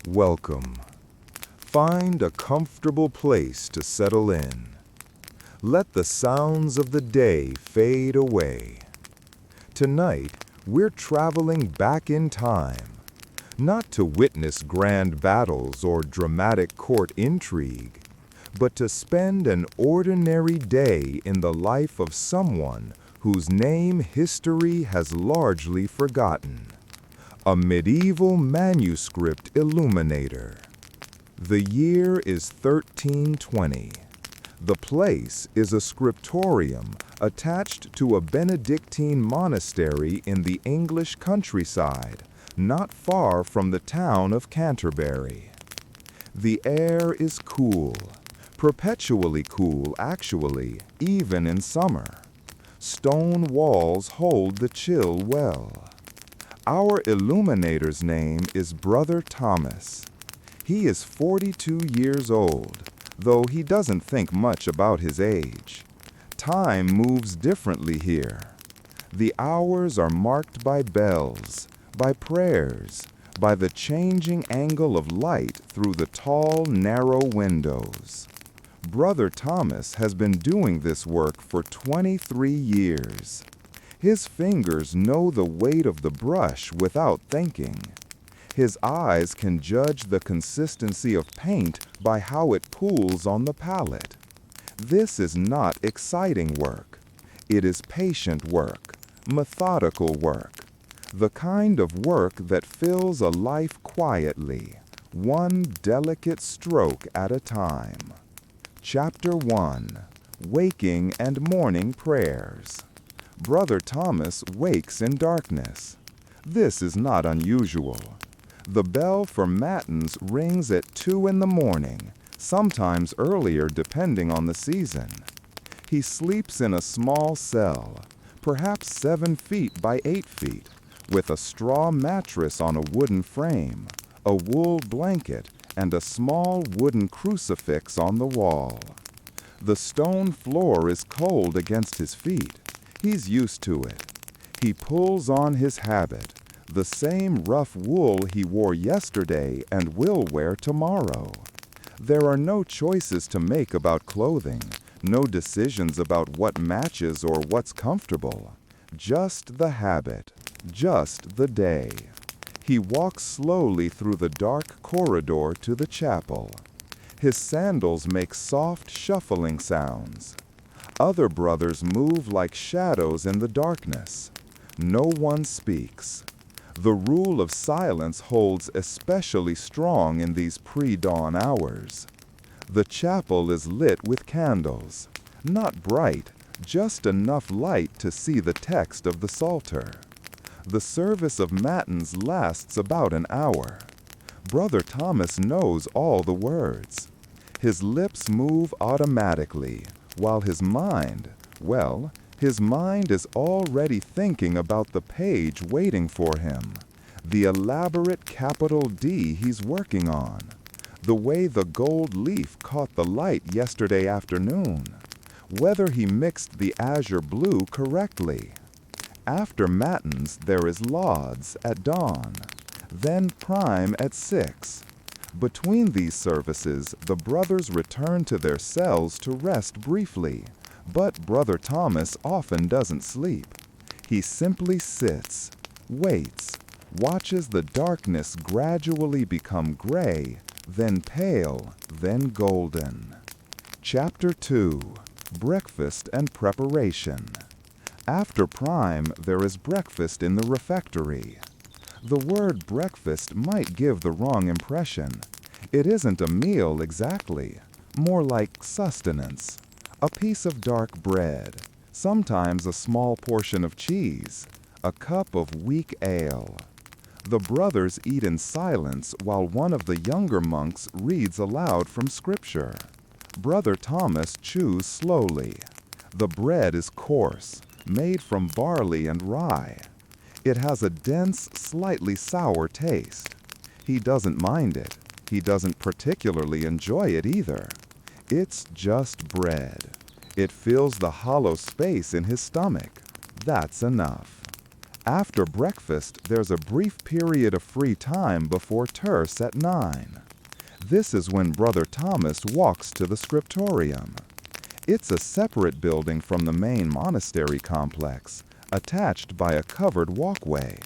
Welcome. Find a comfortable place to settle in. Let the sounds of the day fade away. Tonight, we're traveling back in time, not to witness grand battles or dramatic court intrigue, but to spend an ordinary day in the life of someone whose name history has largely forgotten. A medieval manuscript illuminator. The year is 1320. The place is a scriptorium attached to a Benedictine monastery in the English countryside, not far from the town of Canterbury. The air is cool, perpetually cool actually, even in summer. Stone walls hold the chill well. Our illuminator's name is Brother Thomas. He is 42 years old, though he doesn't think much about his age. Time moves differently here. The hours are marked by bells, by prayers, by the changing angle of light through the tall, narrow windows. Brother Thomas has been doing this work for 23 years. His fingers know the weight of the brush without thinking. His eyes can judge the consistency of paint by how it pools on the palette. This is not exciting work. It is patient work, methodical work, the kind of work that fills a life quietly, one delicate stroke at a time. Chapter 1. Waking and Morning Prayers. Brother Thomas wakes in darkness. This is not unusual. The bell for matins rings at 2 in the morning, sometimes earlier depending on the season. He sleeps in a small cell, perhaps 7 feet by 8 feet, with a straw mattress on a wooden frame, a wool blanket, and a small wooden crucifix on the wall. The stone floor is cold against his feet. He's used to it. He pulls on his habit, the same rough wool he wore yesterday and will wear tomorrow. There are no choices to make about clothing, no decisions about what matches or what's comfortable. Just the habit, just the day. He walks slowly through the dark corridor to the chapel. His sandals make soft shuffling sounds. Other brothers move like shadows in the darkness. No one speaks. The rule of silence holds especially strong in these pre-dawn hours. The chapel is lit with candles, not bright, just enough light to see the text of the Psalter. The service of matins lasts about an hour. Brother Thomas knows all the words. His lips move automatically, while his mind is already thinking about the page waiting for him, the elaborate capital D he's working on, the way the gold leaf caught the light yesterday afternoon, whether he mixed the azure blue correctly. After matins, there is lauds at dawn, then prime at 6. Between these services, the brothers return to their cells to rest briefly, but Brother Thomas often doesn't sleep. He simply sits, waits, watches the darkness gradually become gray, then pale, then golden. Chapter 2. Breakfast and Preparation. After prime, there is breakfast in the refectory. The word breakfast might give the wrong impression. It isn't a meal exactly, more like sustenance. A piece of dark bread, sometimes a small portion of cheese, a cup of weak ale. The brothers eat in silence while one of the younger monks reads aloud from Scripture. Brother Thomas chews slowly. The bread is coarse, made from barley and rye. It has a dense, slightly sour taste. He doesn't mind it. He doesn't particularly enjoy it either. It's just bread. It fills the hollow space in his stomach. That's enough. After breakfast, there's a brief period of free time before terce at 9. This is when Brother Thomas walks to the scriptorium. It's a separate building from the main monastery complex, attached by a covered walkway.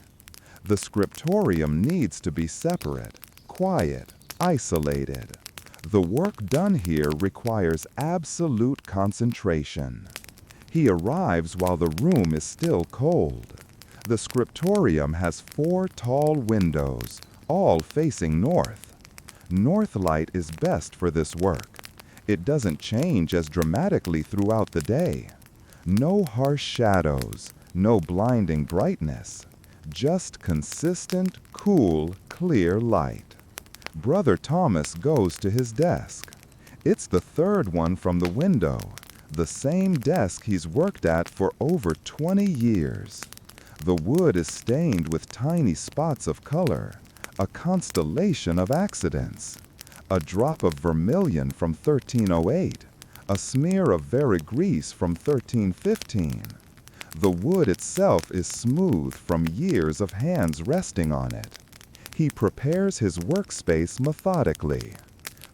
The scriptorium needs to be separate, quiet, isolated. The work done here requires absolute concentration. He arrives while the room is still cold. The scriptorium has 4 tall windows, all facing north. North light is best for this work. It doesn't change as dramatically throughout the day. No harsh shadows, no blinding brightness. Just consistent, cool, clear light. Brother Thomas goes to his desk. It's the 3rd one from the window, the same desk he's worked at for over 20 years. The wood is stained with tiny spots of color, a constellation of accidents. A drop of vermilion from 1308, a smear of verdigris from 1315. The wood itself is smooth from years of hands resting on it. He prepares his workspace methodically.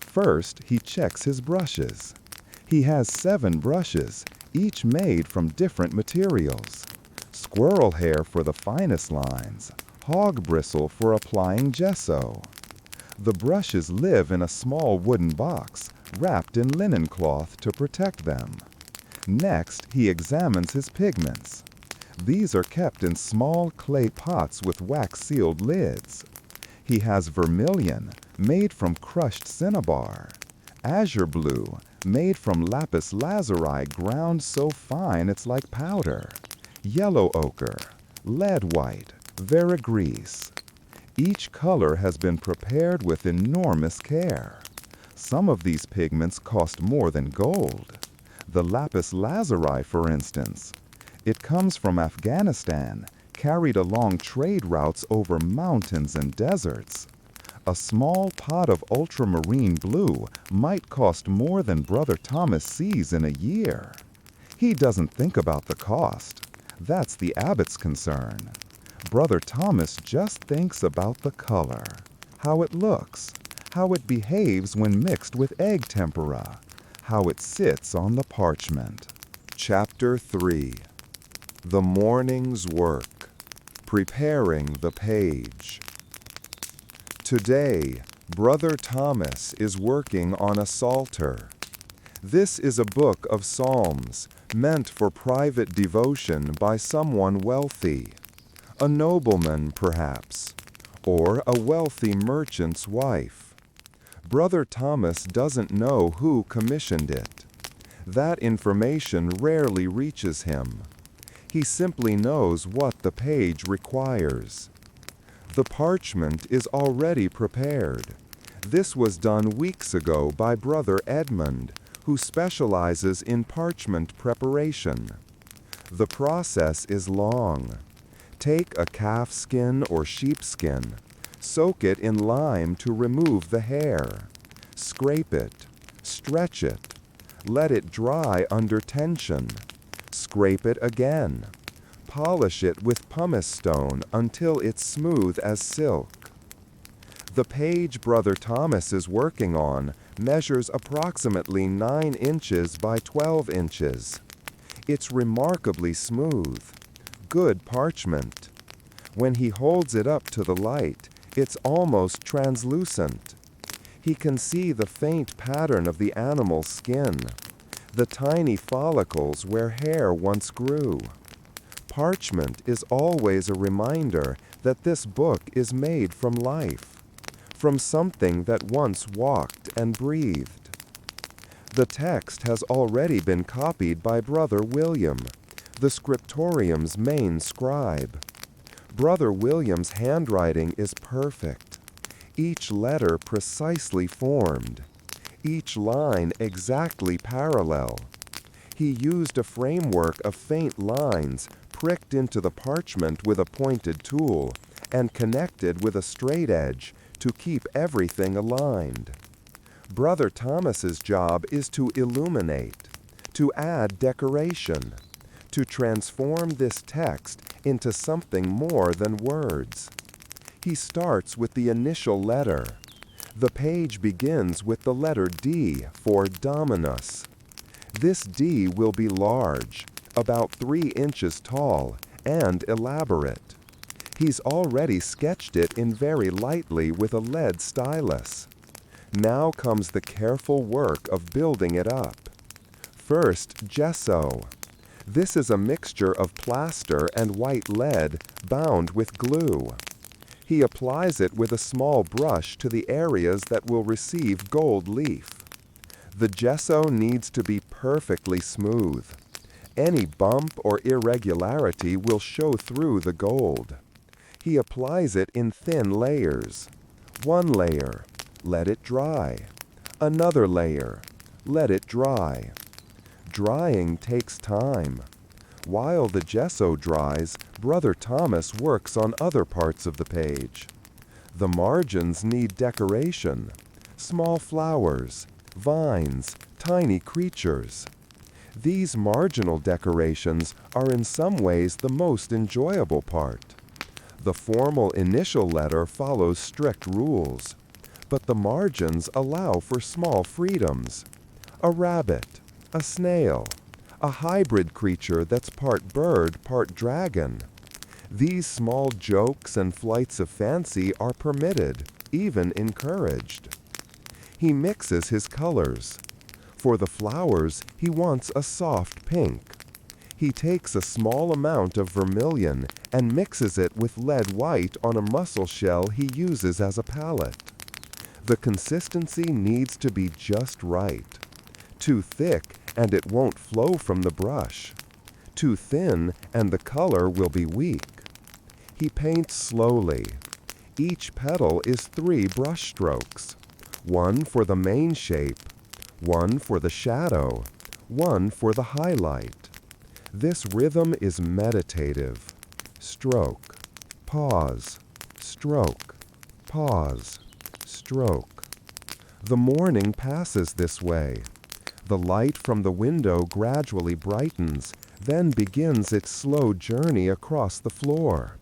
First, he checks his brushes. He has 7 brushes, each made from different materials. Squirrel hair for the finest lines, hog bristle for applying gesso. The brushes live in a small wooden box, wrapped in linen cloth to protect them. Next, he examines his pigments. These are kept in small clay pots with wax-sealed lids. He has vermilion, made from crushed cinnabar. Azure blue, made from lapis lazuli ground so fine it's like powder. Yellow ochre, lead white, verdigris. Each color has been prepared with enormous care. Some of these pigments cost more than gold. The lapis lazuli, for instance. It comes from Afghanistan, carried along trade routes over mountains and deserts. A small pot of ultramarine blue might cost more than Brother Thomas sees in a year. He doesn't think about the cost. That's the abbot's concern. Brother Thomas just thinks about the color, how it looks, how it behaves when mixed with egg tempera, how it sits on the parchment. Chapter 3. The Morning's Work. Preparing the Page. Today, Brother Thomas is working on a psalter. This is a book of psalms meant for private devotion by someone wealthy, a nobleman perhaps, or a wealthy merchant's wife. Brother Thomas doesn't know who commissioned it. That information rarely reaches him. He simply knows what the page requires. The parchment is already prepared. This was done weeks ago by Brother Edmund, who specializes in parchment preparation. The process is long. Take a calf skin or sheepskin, soak it in lime to remove the hair, scrape it, stretch it, let it dry under tension, scrape it again, polish it with pumice stone until it's smooth as silk. The page Brother Thomas is working on measures approximately 9 inches by 12 inches. It's remarkably smooth. Good parchment. When he holds it up to the light, it's almost translucent. He can see the faint pattern of the animal's skin, the tiny follicles where hair once grew. Parchment is always a reminder that this book is made from life, from something that once walked and breathed. The text has already been copied by Brother William, the scriptorium's main scribe. Brother William's handwriting is perfect, each letter precisely formed, each line exactly parallel. He used a framework of faint lines pricked into the parchment with a pointed tool and connected with a straight edge to keep everything aligned. Brother Thomas's job is to illuminate, to add decoration, to transform this text into something more than words. He starts with the initial letter. The page begins with the letter D for Dominus. This D will be large, about 3 inches tall, and elaborate. He's already sketched it in very lightly with a lead stylus. Now comes the careful work of building it up. First, gesso. This is a mixture of plaster and white lead bound with glue. He applies it with a small brush to the areas that will receive gold leaf. The gesso needs to be perfectly smooth. Any bump or irregularity will show through the gold. He applies it in thin layers. One layer, let it dry. Another layer, let it dry. Drying takes time. While the gesso dries, Brother Thomas works on other parts of the page. The margins need decoration. Small flowers, vines, tiny creatures. These marginal decorations are in some ways the most enjoyable part. The formal initial letter follows strict rules, but the margins allow for small freedoms. A rabbit, a snail, a hybrid creature that's part bird, part dragon. These small jokes and flights of fancy are permitted, even encouraged. He mixes his colors. For the flowers, he wants a soft pink. He takes a small amount of vermilion and mixes it with lead white on a mussel shell he uses as a palette. The consistency needs to be just right. Too thick and it won't flow from the brush. Too thin and the color will be weak. He paints slowly. Each petal is 3 brush strokes. One for the main shape, one for the shadow, one for the highlight. This rhythm is meditative. Stroke, pause, stroke, pause, stroke. The morning passes this way. The light from the window gradually brightens, then begins its slow journey across the floor.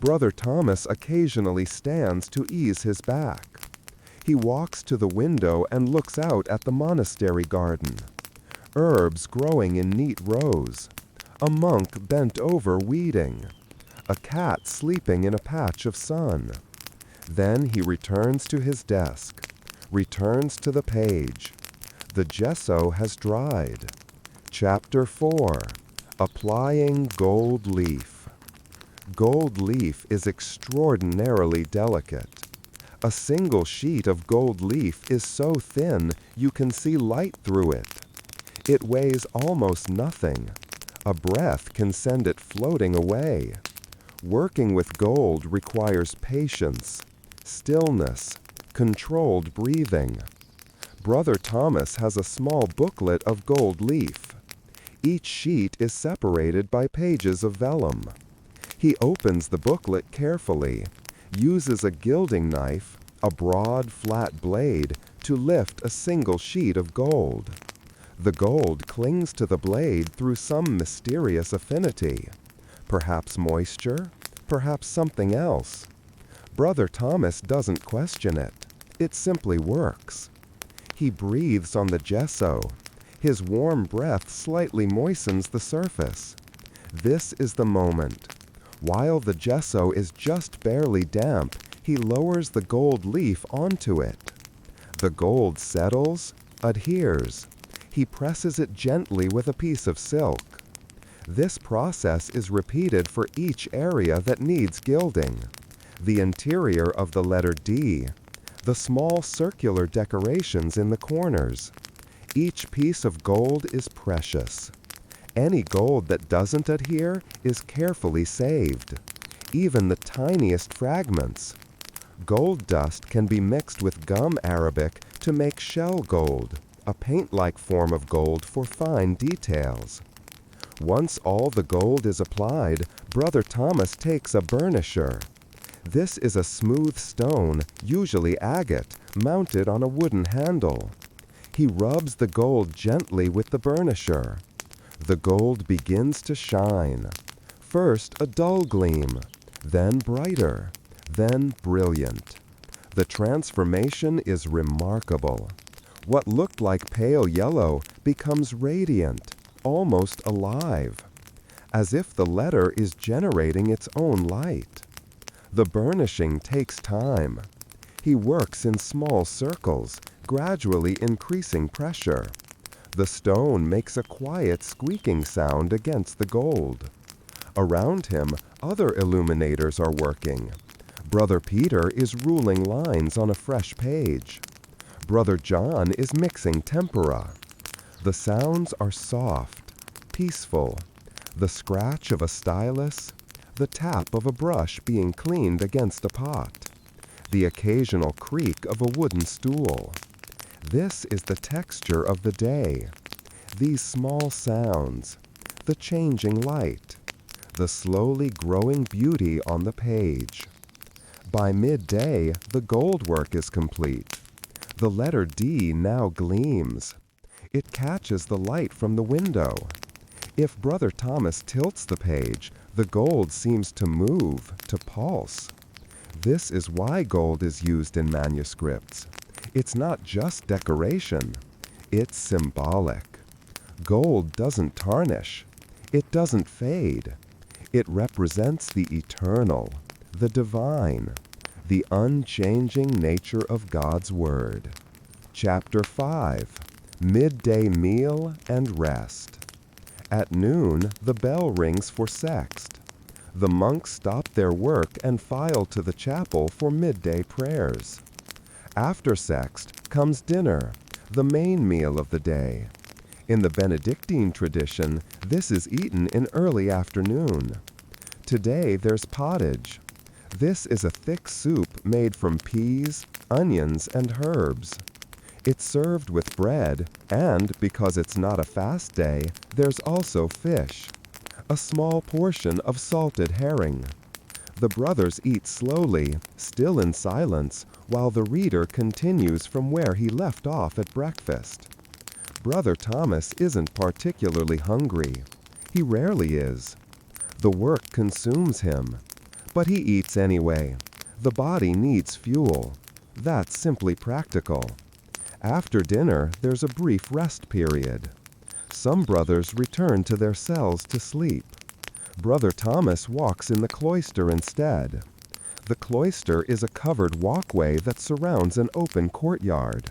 Brother Thomas occasionally stands to ease his back. He walks to the window and looks out at the monastery garden. Herbs growing in neat rows. A monk bent over weeding. A cat sleeping in a patch of sun. Then he returns to his desk, returns to the page. The gesso has dried. Chapter 4. Applying gold leaf. Gold leaf is extraordinarily delicate. A single sheet of gold leaf is so thin you can see light through it. It weighs almost nothing. A breath can send it floating away. Working with gold requires patience, stillness, controlled breathing. Brother Thomas has a small booklet of gold leaf. Each sheet is separated by pages of vellum. He opens the booklet carefully, uses a gilding knife, a broad, flat blade, to lift a single sheet of gold. The gold clings to the blade through some mysterious affinity. Perhaps moisture, perhaps something else. Brother Thomas doesn't question it. It simply works. He breathes on the gesso. His warm breath slightly moistens the surface. This is the moment. While the gesso is just barely damp, he lowers the gold leaf onto it. The gold settles, adheres. He presses it gently with a piece of silk. This process is repeated for each area that needs gilding. The interior of the letter D, the small circular decorations in the corners. Each piece of gold is precious. Any gold that doesn't adhere is carefully saved, even the tiniest fragments. Gold dust can be mixed with gum arabic to make shell gold, a paint-like form of gold for fine details. Once all the gold is applied, Brother Thomas takes a burnisher. This is a smooth stone, usually agate, mounted on a wooden handle. He rubs the gold gently with the burnisher. The gold begins to shine. First a dull gleam, then brighter, then brilliant. The transformation is remarkable. What looked like pale yellow becomes radiant, almost alive, as if the letter is generating its own light. The burnishing takes time. He works in small circles, gradually increasing pressure. The stone makes a quiet squeaking sound against the gold. Around him, other illuminators are working. Brother Peter is ruling lines on a fresh page. Brother John is mixing tempera. The sounds are soft, peaceful. The scratch of a stylus, the tap of a brush being cleaned against a pot, the occasional creak of a wooden stool. This is the texture of the day. These small sounds, the changing light, the slowly growing beauty on the page. By midday, the gold work is complete. The letter D now gleams. It catches the light from the window. If Brother Thomas tilts the page, the gold seems to move, to pulse. This is why gold is used in manuscripts. It's not just decoration. It's symbolic. Gold doesn't tarnish. It doesn't fade. It represents the eternal, the divine, the unchanging nature of God's Word. Chapter 5. Midday Meal and Rest. At noon, the bell rings for sext. The monks stop their work and file to the chapel for midday prayers. After sext comes dinner, the main meal of the day. In the Benedictine tradition, this is eaten in early afternoon. Today there's pottage. This is a thick soup made from peas, onions, and herbs. It's served with bread, and because it's not a fast day, there's also fish. A small portion of salted herring. The brothers eat slowly, still in silence, while the reader continues from where he left off at breakfast. Brother Thomas isn't particularly hungry. He rarely is. The work consumes him. But he eats anyway. The body needs fuel. That's simply practical. After dinner, there's a brief rest period. Some brothers return to their cells to sleep. Brother Thomas walks in the cloister instead. The cloister is a covered walkway that surrounds an open courtyard.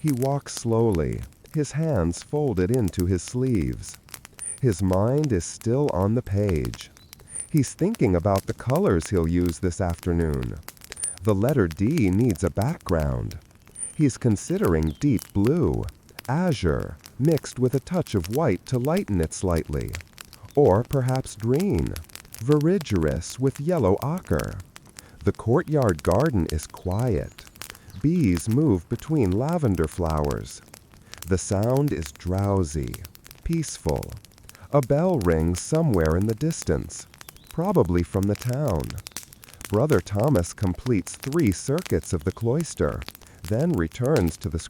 He walks slowly, his hands folded into his sleeves. His mind is still on the page. He's thinking about the colors he'll use this afternoon. The letter D needs a background. He's considering deep blue, azure, mixed with a touch of white to lighten it slightly. Or perhaps green, verdurous with yellow ochre. The courtyard garden is quiet. Bees move between lavender flowers. The sound is drowsy, peaceful. A bell rings somewhere in the distance, probably from the town. Brother Thomas completes 3 circuits of the cloister, then returns to the